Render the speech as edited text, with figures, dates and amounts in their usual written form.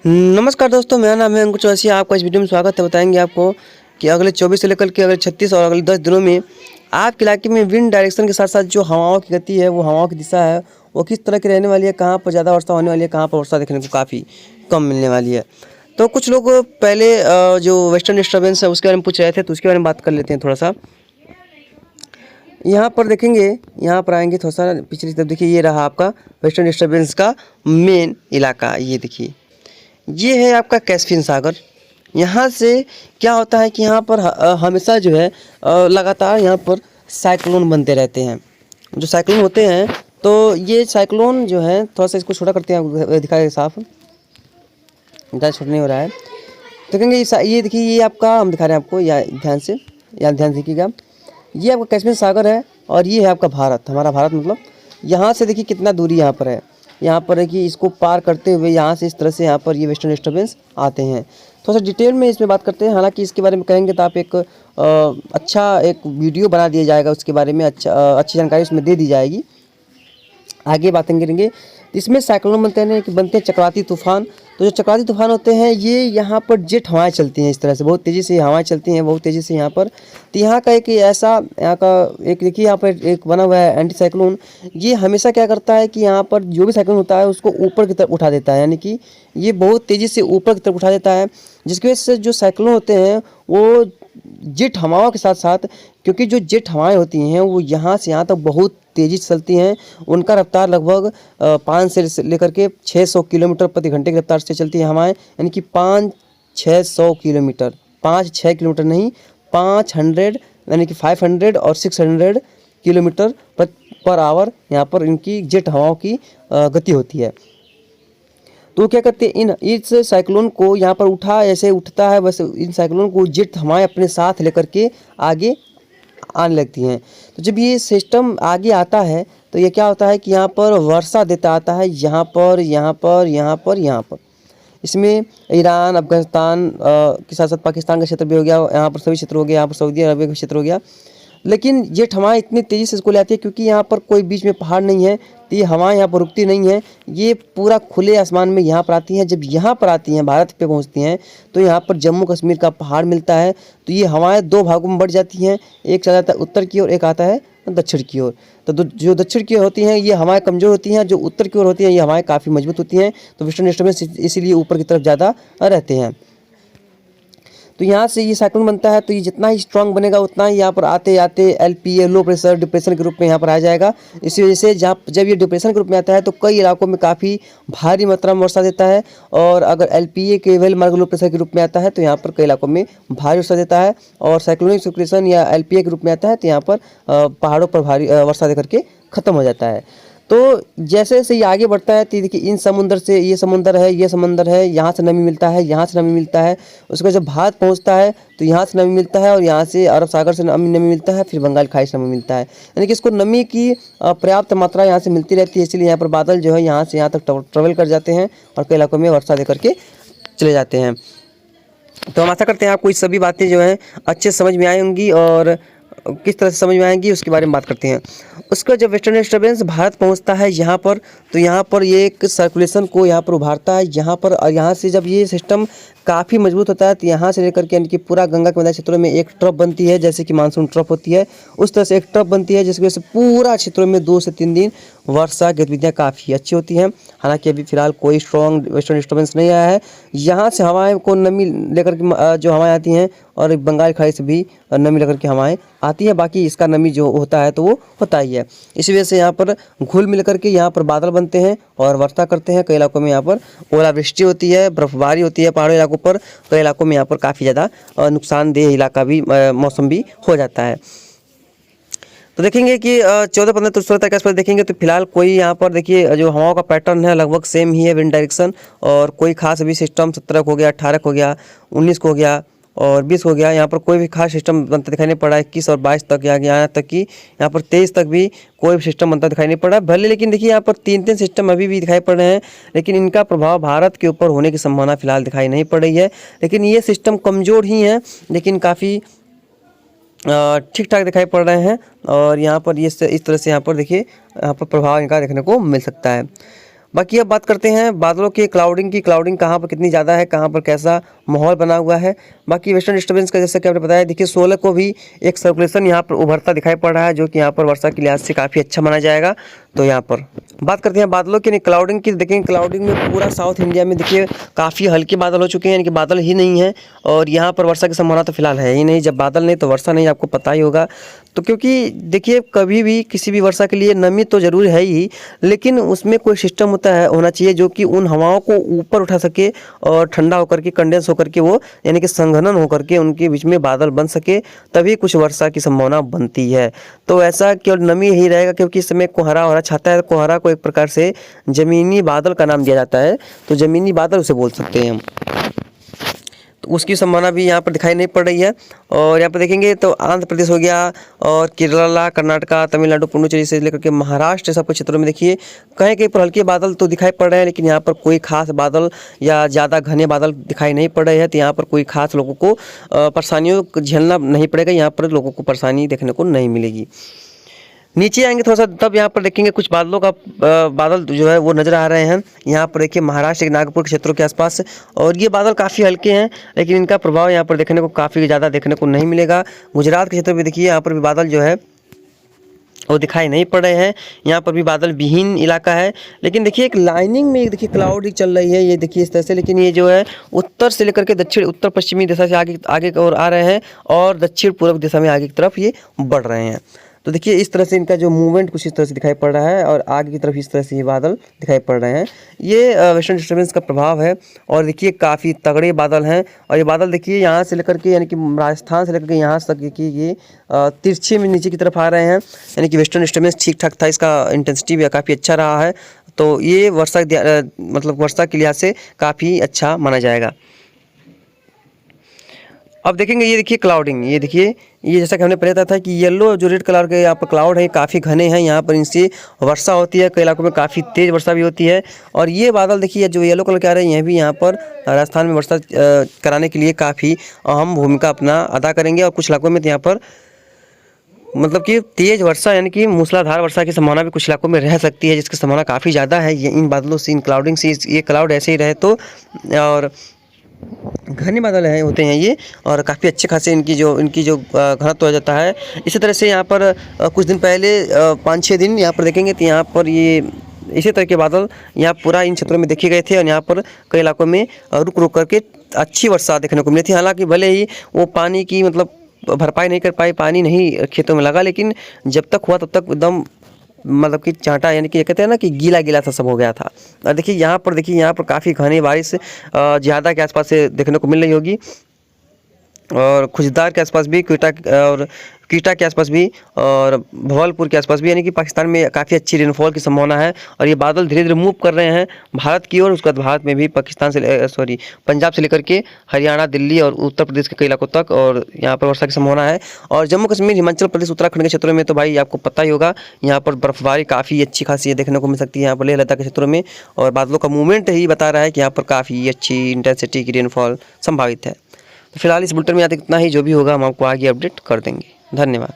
नमस्कार दोस्तों, मेरा नाम है अंकुर चौरसिया। आपका इस वीडियो में स्वागत है। बताएंगे आपको कि अगले 24 से लेकर के अगले 36 और अगले 10 दिनों में आपके इलाके में विंड डायरेक्शन के साथ साथ जो हवाओं की गति है, वो हवाओं की दिशा है, वो किस तरह की रहने वाली है, कहाँ पर ज़्यादा वर्षा होने वाली है, कहाँ पर वर्षा देखने को काफ़ी कम मिलने वाली है। तो कुछ लोग पहले जो वेस्टर्न डिस्टर्बेंस है उसके बारे में पूछ रहे थे, तो उसके बारे में बात कर लेते हैं थोड़ा सा। यहाँ पर देखेंगे, यहाँ पर आएंगे थोड़ा सा पिछली तरफ, देखिए ये रहा आपका वेस्टर्न डिस्टर्बेंस का मेन इलाका। ये देखिए, ये है आपका कैस्पियन सागर। यहाँ से क्या होता है कि यहाँ पर हमेशा जो है लगातार यहाँ पर साइक्लोन बनते रहते हैं। जो साइक्लोन होते हैं, तो ये साइक्लोन जो है, थोड़ा सा इसको छोटा करते हैं, दिखाए साफ, ज़्यादा छोटा नहीं हो रहा है। देखेंगे ये देखिए, ये आपका हम दिखा रहे हैं आपको, या ध्यान से, या ध्यान देखिएगा। ये आपका कैस्पियन सागर है और ये है आपका भारत, हमारा भारत। मतलब यहाँ से देखिए कितना दूरी यहाँ पर है। यहाँ पर है कि इसको पार करते हुए यहाँ से इस तरह से यहाँ पर ये वेस्टर्न डिस्टर्बेंस आते हैं। थोड़ा सा डिटेल में इसमें बात करते हैं। हालांकि इसके बारे में कहेंगे तो आप एक अच्छा एक वीडियो बना दिया जाएगा, उसके बारे में अच्छी जानकारी उसमें दे दी जाएगी। आगे बातें करेंगे। इसमें साइक्लोन बनते हैं चक्रवाती तूफान। तो जो चक्रवाती तूफान होते हैं, ये यहाँ पर जेट हवाएं चलती हैं, इस तरह से बहुत तेज़ी से हवाएं चलती हैं, बहुत तेज़ी से यहाँ पर। तो यहाँ का एक ऐसा, यहाँ का एक देखिए, यहाँ पर एक बना हुआ है एंटी साइक्लोन। ये हमेशा क्या करता है कि यहाँ पर जो भी साइक्लोन होता है उसको ऊपर की तरफ उठा देता है, यानी कि ये बहुत तेज़ी से ऊपर की तरफ उठा देता है, जिसकी वजह से जो साइक्लोन होते हैं वो जेट हवाओं के साथ साथ, क्योंकि जो जेट हवाएं होती हैं वो यहाँ से यहाँ तक बहुत तेज़ी से चलती हैं। उनका रफ्तार लगभग 5 से लेकर के 600 किलोमीटर प्रति घंटे की रफ्तार से चलती है हवाएं, यानी कि 500-600 किलोमीटर, 5-6 किलोमीटर नहीं, 500 यानी कि 500 और 600 किलोमीटर पर आवर यहाँ पर इनकी जेट हवाओं की गति होती है। तो क्या करते हैं, इस साइक्लोन को यहाँ पर उठा, ऐसे उठता है वैसे इन साइक्लोन को जेट हवाएं अपने साथ लेकर के आगे आने लगती हैं। तो जब ये सिस्टम आगे आता है तो ये क्या होता है कि यहाँ पर वर्षा देता आता है, यहाँ पर, यहाँ पर, यहाँ पर, यहाँ पर। इसमें ईरान, अफगानिस्तान के साथ साथ पाकिस्तान का क्षेत्र भी हो गया, यहाँ पर सभी क्षेत्र हो गया, यहाँ पर सऊदी अरब का क्षेत्र हो गया। लेकिन ये हवाएं इतनी तेज़ी से इसको ले आती है क्योंकि यहाँ पर कोई बीच में पहाड़ नहीं है, तो ये हवाएं यहाँ पर रुकती नहीं हैं। ये पूरा खुले आसमान में यहाँ पर आती हैं। जब यहाँ पर आती हैं, भारत पे पहुँचती हैं, तो यहाँ पर जम्मू कश्मीर का पहाड़ मिलता है। तो ये हवाएं दो भागों में बढ़ जाती हैं, एक चला जाता है उत्तर की ओर, एक आता है दक्षिण की ओर। तो जो दक्षिण की ओर होती हैं ये हवाएं कमज़ोर होती हैं, जो उत्तर की ओर होती हैं ये हवाएं काफ़ी मजबूत होती हैं। तो वेस्टर्न डिस्टर्बेंस इसीलिए ऊपर की तरफ ज़्यादा रहते हैं। तो यहाँ से ये साइक्लोन बनता है, तो ये जितना ही स्ट्रांग बनेगा उतना ही यहाँ पर आते आते एलपीए, लो प्रेशर, डिप्रेशन के रूप में यहाँ पर आ जाएगा। इसी वजह से जब ये डिप्रेशन के रूप में आता है तो कई इलाकों में काफ़ी भारी मात्रा में वर्षा देता है। और अगर एलपीए के वेल मार्ग लो प्रेशर के रूप में आता है तो यहाँ पर कई इलाकों में भारी वर्षा देता है। और साइक्लोनिक सर्कुलेशन या एलपीए के रूप में आता है तो यहाँ पर पहाड़ों पर भारी वर्षा दे करके ख़त्म हो जाता है। तो जैसे जैसे ये आगे बढ़ता है तो देखिए, इन समुंदर से, ये समुंदर है, ये समंदर है, यहाँ से नमी मिलता है, यहाँ से नमी मिलता है। उसके बाद जब भारत पहुँचता है तो यहाँ से नमी मिलता है और यहाँ से अरब सागर से नमी मिलता है, फिर बंगाल खाड़ी से नमी मिलता है। यानी कि इसको नमी की पर्याप्त मात्रा यहाँ से मिलती रहती है, इसलिए यहाँ पर बादल जो है यहाँ से यहाँ तक ट्रेवल कर जाते हैं और कई इलाकों में वर्षा दे करके चले जाते हैं। तो हम आशा करते हैं आपको ये सभी बातें जो हैं अच्छे समझ में आएंगी, और किस तरह से समझ में आएंगी उसके बारे में बात करते हैं। उसका जब वेस्टर्न डिस्टर्बेंस भारत पहुंचता है यहाँ पर, तो यहाँ पर ये एक सर्कुलेशन को यहाँ पर उभारता है यहाँ पर, और यहाँ से जब ये सिस्टम काफ़ी मजबूत होता है तो यहाँ से लेकर के यानी कि पूरा गंगा के मैदानी क्षेत्रों में एक ट्रफ बनती है, जैसे कि मानसून ट्रफ होती है उस तरह से एक ट्रफ बनती है, जिसकी वजह से पूरा क्षेत्रों में 2 से 3 दिन वर्षा गतिविधियाँ काफ़ी अच्छी होती हैं। हालांकि अभी फिलहाल कोई स्ट्रॉन्ग वेस्टर्न डिस्टर्बेंस नहीं आया है। यहाँ से हवाएं को नमी लेकर के जो हवाएं आती हैं, और बंगाल खाड़ी से भी नमी लेकर के हवाएं आती हैं। बाकी इसका नमी जो होता है तो वो होता ही है। इसी वजह से यहाँ पर घुल मिल करके यहाँ पर बादल बनते हैं और वर्षा करते हैं। कई इलाकों में यहाँ पर ओलावृष्टि होती है, बर्फबारी होती है पहाड़ी इलाकों पर। कई इलाकों में यहाँ पर काफ़ी ज़्यादा नुकसानदेह इलाका भी, मौसम भी हो जाता है। तो देखेंगे कि 14-15 तो 16 तक आसपास देखेंगे तो फिलहाल कोई यहाँ पर देखिए जो हवाओं का पैटर्न है लगभग सेम ही है, विंड डायरेक्शन। और कोई खास अभी सिस्टम 17 को हो गया, 18 को हो गया, 19 को हो गया और 20 हो गया। यहाँ पर कोई भी खास सिस्टम बनता दिखाई नहीं पड़ा। 21 और 22 तक, यहाँ तक कि यहाँ पर 23 तक भी कोई भी सिस्टम बनता दिखाई नहीं पड़ा भले। लेकिन देखिए यहाँ पर 3-3 सिस्टम अभी भी दिखाई पड़ रहे हैं, लेकिन इनका प्रभाव भारत के ऊपर होने की संभावना फिलहाल दिखाई नहीं पड़ रही है। लेकिन ये सिस्टम कमज़ोर ही हैं, लेकिन काफ़ी ठीक ठाक दिखाई पड़ रहे हैं। और यहाँ पर ये इस तरह से यहाँ पर देखिए, यहाँ पर प्रभाव इनका देखने को मिल सकता है। बाकी अब बात करते हैं बादलों के क्लाउडिंग कहाँ पर कितनी ज़्यादा है, कहाँ पर कैसा माहौल बना हुआ है। बाकी वेस्टर्न डिस्टर्बेंस का जैसा कि आपने बताया, देखिए 16 को भी एक सर्कुलेशन यहाँ पर उभरता दिखाई पड़ रहा है, जो कि यहाँ पर वर्षा के लिहाज से काफ़ी अच्छा माना जाएगा। तो यहाँ पर बात करते हैं बादलों की, क्लाउडिंग की। देखेंगे क्लाउडिंग में पूरा साउथ इंडिया में देखिए काफ़ी हल्के बादल हो चुके हैं, यानी कि बादल ही नहीं है। और यहाँ पर वर्षा की संभावना तो फिलहाल है ही नहीं। जब बादल नहीं तो वर्षा नहीं, आपको पता ही होगा। तो क्योंकि देखिए कभी भी किसी भी वर्षा के लिए नमी तो ज़रूर है ही, लेकिन उसमें कोई सिस्टम होना चाहिए जो कि उन हवाओं को ऊपर उठा सके और ठंडा होकर के कंडेंस होकर के वो यानी कि संघनन होकर के उनके बीच में बादल बन सके, तभी कुछ वर्षा की संभावना बनती है। तो ऐसा केवल नमी ही रहेगा, क्योंकि इस समय कोहरा वहरा छाता है। कोहरा को एक प्रकार से ज़मीनी बादल का नाम दिया जाता है, तो ज़मीनी बादल उसे बोल सकते हैं हम। तो उसकी संभावना भी यहाँ पर दिखाई नहीं पड़ रही है। और यहाँ पर देखेंगे तो आंध्र प्रदेश हो गया और केरला, कर्नाटका, तमिलनाडु, पुडुचेरी से लेकर के महाराष्ट्र, सब कुछ क्षेत्रों में देखिए कहीं कहीं पर हल्के बादल तो दिखाई पड़ रहे हैं, लेकिन यहाँ पर कोई खास बादल या ज़्यादा घने बादल दिखाई नहीं पड़ रहे हैं। तो यहाँ पर कोई खास लोगों को परेशानियों को झेलना नहीं पड़ेगा, यहाँ पर लोगों को परेशानी देखने को नहीं मिलेगी। नीचे आएंगे थोड़ा सा, तब यहाँ पर देखेंगे कुछ बादलों का बादल जो है वो नज़र आ रहे हैं। यहाँ पर देखिए महाराष्ट्र के नागपुर के क्षेत्रों के आसपास, और ये बादल काफ़ी हल्के हैं, लेकिन इनका प्रभाव यहाँ पर देखने को काफ़ी ज़्यादा देखने को नहीं मिलेगा। गुजरात के क्षेत्र में देखिए यहाँ पर भी बादल जो है वो दिखाई नहीं पड़ रहे हैं। यहाँ पर भी बादल विहीन इलाका है, लेकिन देखिए एक लाइनिंग में देखिए क्लाउड चल रही है, ये देखिए इस तरह से। लेकिन ये जो है उत्तर से लेकर के दक्षिण उत्तर पश्चिमी दिशा से आगे की ओर आ रहे हैं, और दक्षिण पूर्व दिशा में आगे की तरफ ये बढ़ रहे हैं। तो देखिए इस तरह से इनका जो मूवमेंट कुछ इस तरह से दिखाई पड़ रहा है, और आगे की तरफ इस तरह से ये बादल दिखाई पड़ रहे हैं। ये वेस्टर्न डिस्टर्बेंस का प्रभाव है। और देखिए काफ़ी तगड़े बादल हैं, और ये बादल देखिए यहाँ से लेकर के यानी कि राजस्थान से लेकर के यहाँ तक कि ये तिरछे में नीचे की तरफ आ रहे हैं, यानी कि वेस्टर्न डिस्टर्बेंस ठीक ठाक था, इसका इंटेंसिटी भी काफ़ी अच्छा रहा है। तो ये मतलब वर्षा के लिहाज से काफ़ी अच्छा माना जाएगा। अब देखेंगे ये देखिए क्लाउडिंग, ये देखिए ये जैसा कि हमने पहले बताया था कि येलो जो रेड कलर के यहाँ पर क्लाउड है काफ़ी घने हैं, यहाँ पर इनसे वर्षा होती है, कई इलाकों में काफ़ी तेज़ वर्षा भी होती है। और ये बादल देखिए जो येलो कलर के आ रहे हैं, यह भी यहाँ पर राजस्थान में वर्षा कराने के लिए काफ़ी अहम भूमिका अपना अदा करेंगे। और कुछ इलाकों में तो यहाँ पर मतलब कि तेज़ वर्षा यानी कि मूसलाधार वर्षा की संभावना भी कुछ इलाकों में रह सकती है, जिसकी संभावना काफ़ी ज़्यादा है। ये इन बादलों से, इन क्लाउडिंग से, ये क्लाउड ऐसे ही रहे तो, और घने बादल हैं होते हैं ये, और काफ़ी अच्छे खासे इनकी जो घनत्व हो जाता है। इसी तरह से यहाँ पर कुछ दिन पहले 5-6 दिन यहाँ पर देखेंगे तो यहाँ पर ये इसी तरह के बादल यहाँ पूरा इन क्षेत्रों में देखे गए थे, और यहाँ पर कई इलाकों में रुक रुक करके अच्छी वर्षा देखने को मिली थी। हालांकि भले ही वो पानी की मतलब भरपाई नहीं कर पाई, पानी नहीं खेतों में लगा, लेकिन जब तक हुआ तब तक एकदम मतलब कि चांटा यानी कि ये कहते हैं ना कि गीला गीला सा सब हो गया था। और देखिए यहाँ पर काफ़ी घनी बारिश ज़्यादा के आसपास से देखने को मिल रही होगी, और खुजदार के आसपास भी, कीटा के आसपास भी, और भवलपुर के आसपास भी, यानी कि पाकिस्तान में काफ़ी अच्छी रेनफॉल की संभावना है। और ये बादल धीरे धीरे मूव कर रहे हैं भारत की ओर। उसके बाद भारत में भी पंजाब से लेकर के हरियाणा, दिल्ली और उत्तर प्रदेश के कई इलाकों तक, और यहाँ पर वर्षा की संभावना है। और जम्मू कश्मीर, हिमाचल प्रदेश, उत्तराखंड के क्षेत्रों में तो भाई आपको पता ही होगा, यहाँ पर बर्फबारी काफ़ी अच्छी खासी देखने को मिल सकती है, यहाँ पर लेह लद्दाख के क्षेत्रों में। और बादलों का मूवमेंट ही बता रहा है कि यहाँ पर काफ़ी अच्छी इंटेंसिटी की रेनफॉल संभावित है। तो फिलहाल इस बुलेटिन में यहाँ तक इतना ही, जो भी होगा हम आपको आगे अपडेट कर देंगे। धन्यवाद।